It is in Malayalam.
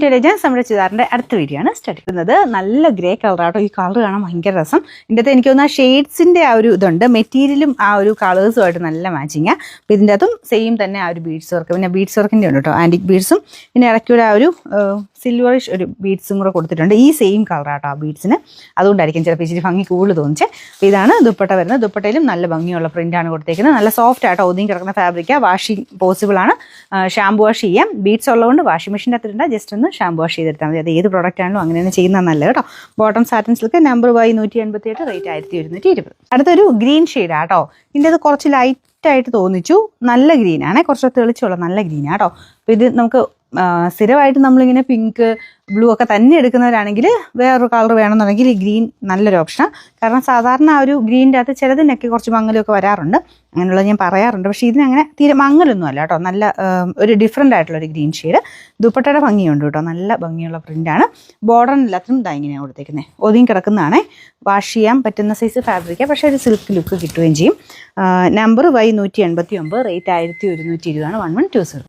To legends. നമ്മുടെ ചുരിദാറിൻ്റെ അടുത്ത വീഡിയോ ആണ് സ്റ്റാർട്ട് ചെയ്യുന്നത്. നല്ല ഗ്രേ കളറാട്ടോ. ഈ കളർ കാണാൻ ഭയങ്കര രസം. ഇതിൻ്റെ അകത്ത് എനിക്ക് തോന്നുന്ന ഷെയ്ഡ്സിൻ്റെ ആ ഒരു ഇതുണ്ട്, മെറ്റീരിയലും ആ ഒരു കളേഴ്സുമായിട്ട് നല്ല മാച്ചിങ്ങാണ്. അപ്പോൾ ഇതിൻ്റെ അകത്തും സെയിം തന്നെ ആ ഒരു ബീഡ്സ് വർക്ക്, പിന്നെ ബീഡ്സ് വർക്കിൻ്റെ ഉണ്ട് കേട്ടോ, ആൻറ്റിക് ബീഡ്സും പിന്നെ ഇടയ്ക്കൂടെ ആ ഒരു സിൽവറിഷ് ഒരു ബീഡ്സും കൂടെ കൊടുത്തിട്ടുണ്ട്. ഈ സെയിം കളറാട്ടോ ആ ബീഡ്സിന്, അതുകൊണ്ടായിരിക്കും ചിലപ്പോൾ ഇച്ചിരി ഭംഗി കൂടുതൽ തോന്നിച്ചത്. അപ്പോൾ ഇതാണ് ദുപ്പട്ട വരുന്നത്. ദുപ്പട്ടയിലും നല്ല ഭംഗിയുള്ള പ്രിൻ്റാണ് കൊടുത്തേക്കുന്നത്. നല്ല സോഫ്റ്റ് ആട്ടോ, ഒതുങ്ങി കിടക്കുന്ന ഫാബ്രിക്കാണ്. വാഷിംഗ് പോസിബിൾ ആണ്, ഷാമ്പു വാഷ് ചെയ്യാം. ബീഡ്സ് ഉള്ളതുകൊണ്ട് വാഷിംഗ് മെഷീൻ്റെ അകത്തിട്ടുണ്ട്, ജസ്റ്റ് ഒന്ന് ഷാമ്പു വാഷ് ചെയ്തെടുത്താൽ മതി. അത് ഏത് പ്രോഡക്റ്റ് ആണല്ലോ അങ്ങനെ തന്നെ ചെയ്യുന്നത് നല്ലത് കേട്ടോ. Bottom satin silk, number Y 188, rate 1120. അടുത്തൊരു ഗ്രീൻ ഷെയ്ഡാണ് കേട്ടോ. ഇതിൻ്റെ അത് കുറച്ച് ലൈറ്റായിട്ട് തോന്നിച്ചു. നല്ല ഗ്രീനാണ്, കുറച്ച് തെളിച്ചുള്ള നല്ല ഗ്രീനാണ് കേട്ടോ. അപ്പോൾ ഇത് നമുക്ക് സ്ഥിരമായിട്ട് നമ്മളിങ്ങനെ പിങ്ക് ബ്ലൂ ഒക്കെ തന്നെ എടുക്കുന്നവരാണെങ്കിൽ വേറൊരു കളർ വേണമെന്നുണ്ടെങ്കിൽ ഈ ഗ്രീൻ നല്ലൊരു ഓപ്ഷനാണ്. കാരണം സാധാരണ ആ ഒരു ഗ്രീനിൻ്റെ അകത്ത് ചിലതിനൊക്കെ കുറച്ച് മങ്ങലൊക്കെ വരാറുണ്ട്, അങ്ങനെയുള്ളത് ഞാൻ പറയാറുണ്ട്. പക്ഷേ ഇതിനങ്ങനെ തീരെ മങ്ങലൊന്നും അല്ല കേട്ടോ. നല്ല ഒരു ഡിഫറെൻ്റ് ആയിട്ടുള്ളൊരു ഗ്രീൻ ഷെയ്ഡ്. ദുപ്പട്ടയുടെ ഭംഗിയുണ്ട് കേട്ടോ, നല്ല ഭംഗിയുള്ള പ്രിൻ്റാണ്. ബോർഡറിനെല്ലാത്തിനും ഇങ്ങനെയാണ് കൊടുത്തേക്കുന്നത്. ഒതുങ്ങി കിടക്കുന്നതാണേ, വാഷ് ചെയ്യാൻ പറ്റുന്ന സൈസ് ഫാബ്രിക്കാണ്, പക്ഷേ ഒരു സിൽക്ക് ലുക്ക് കിട്ടുകയും ചെയ്യും. നമ്പർ Y 189, റേറ്റ് 1120 ആണ്. 1120.